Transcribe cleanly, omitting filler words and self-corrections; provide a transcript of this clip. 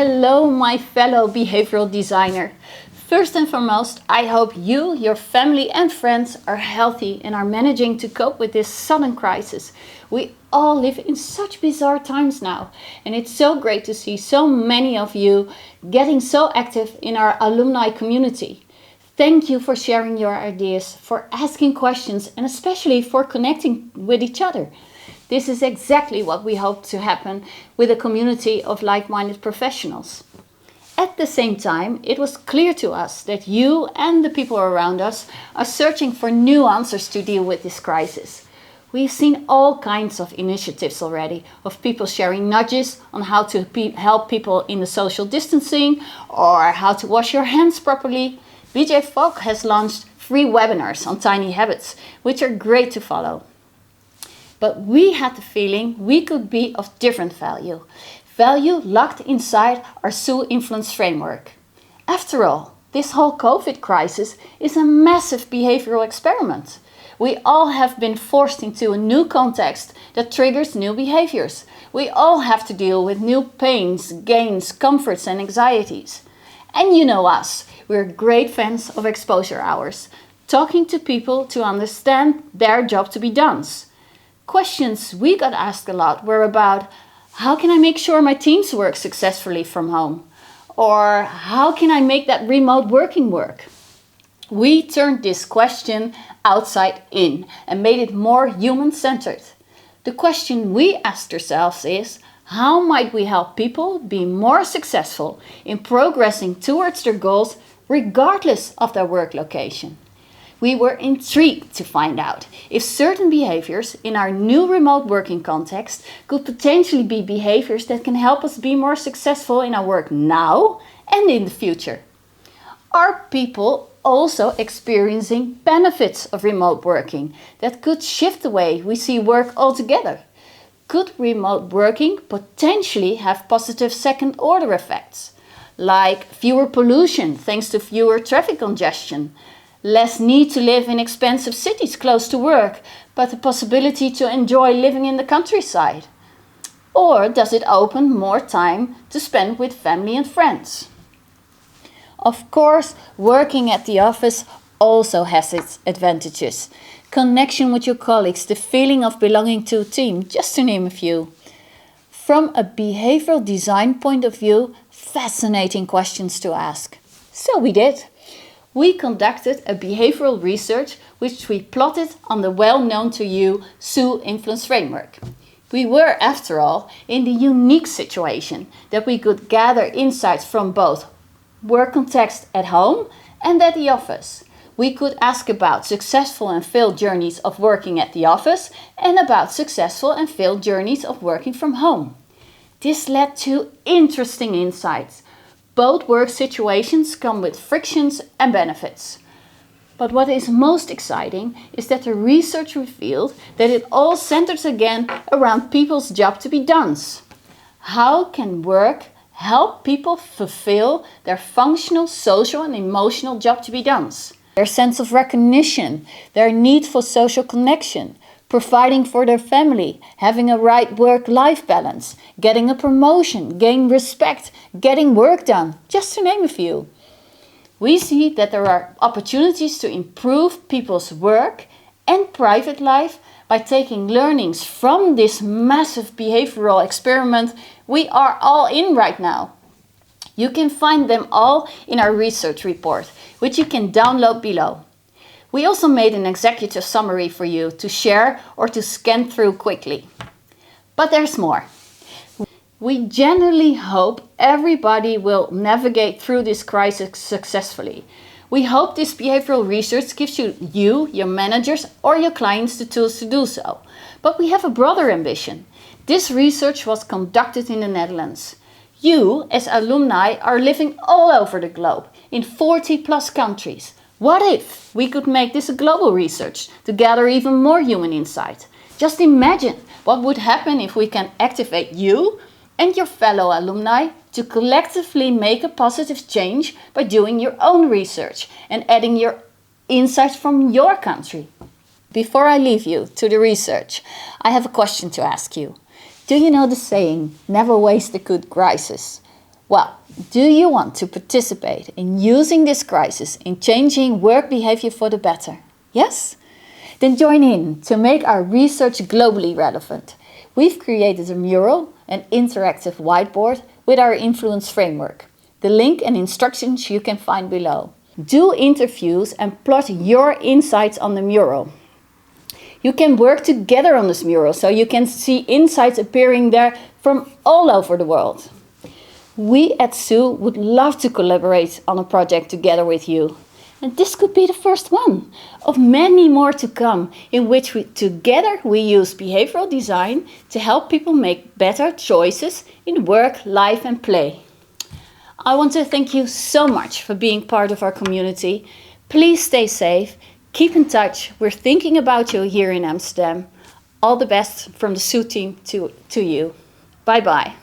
Hello, my fellow behavioral designer. First and foremost, I hope you, your family and friends are healthy and are managing to cope with this sudden crisis. We all live in such bizarre times now, and it's so great to see so many of you getting so active in our alumni community. Thank you for sharing your ideas, for asking questions, and especially for connecting with each other. This is exactly what we hope to happen with a community of like-minded professionals. At the same time, it was clear to us that you and the people around us are searching for new answers to deal with this crisis. We've seen all kinds of initiatives already, of people sharing nudges on how to help people in the social distancing or how to wash your hands properly. BJ Fogg has launched free webinars on tiny habits, which are great to follow. But we had the feeling we could be of different value. Value locked inside our SUE influence framework. After all, this whole COVID crisis is a massive behavioral experiment. We all have been forced into a new context that triggers new behaviors. We all have to deal with new pains, gains, comforts and anxieties. And you know us, we're great fans of exposure hours, talking to people to understand their job to be done. Questions we got asked a lot were about, how can I make sure my teams work successfully from home? Or how can I make that remote working work? We turned this question outside in and made it more human-centered. The question we asked ourselves is, how might we help people be more successful in progressing towards their goals regardless of their work location? We were intrigued to find out if certain behaviors in our new remote working context could potentially be behaviors that can help us be more successful in our work now and in the future. Are people also experiencing benefits of remote working that could shift the way we see work altogether? Could remote working potentially have positive second-order effects, like fewer pollution thanks to fewer traffic congestion, less need to live in expensive cities close to work, but the possibility to enjoy living in the countryside? Or does it open more time to spend with family and friends? Of course, working at the office also has its advantages. Connection with your colleagues, the feeling of belonging to a team, just to name a few. From a behavioral design point of view, fascinating questions to ask. So we did. We conducted a behavioral research which we plotted on the well-known to you SUE influence framework. We were, after all, in the unique situation that we could gather insights from both work context at home and at the office. We could ask about successful and failed journeys of working at the office and about successful and failed journeys of working from home. This led to interesting insights. Both work situations come with frictions and benefits. But what is most exciting is that the research revealed that it all centers again around people's job to be done. How can work help people fulfill their functional, social and emotional job to be done? Their sense of recognition, their need for social connection, providing for their family, having a right work-life balance, getting a promotion, gaining respect, getting work done, just to name a few. We see that there are opportunities to improve people's work and private life by taking learnings from this massive behavioral experiment we are all in right now. You can find them all in our research report, which you can download below. We also made an executive summary for you to share or to scan through quickly. But there's more. We genuinely hope everybody will navigate through this crisis successfully. We hope this behavioral research gives you, your managers or your clients the tools to do so. But we have a broader ambition. This research was conducted in the Netherlands. You, as alumni, are living all over the globe, in 40 plus countries. What if we could make this a global research to gather even more human insight? Just imagine what would happen if we can activate you and your fellow alumni to collectively make a positive change by doing your own research and adding your insights from your country. Before I leave you to the research, I have a question to ask you. Do you know the saying, never waste a good crisis? Well, do you want to participate in using this crisis in changing work behavior for the better? Yes? Then join in to make our research globally relevant. We've created a mural, an interactive whiteboard with our influence framework. The link and instructions you can find below. Do interviews and plot your insights on the mural. You can work together on this mural so you can see insights appearing there from all over the world. We at SU would love to collaborate on a project together with you. And this could be the first one of many more to come, in which together we use behavioral design to help people make better choices in work, life and play. I want to thank you so much for being part of our community. Please stay safe, keep in touch. We're thinking about you here in Amsterdam. All the best from the SU team to you. Bye bye.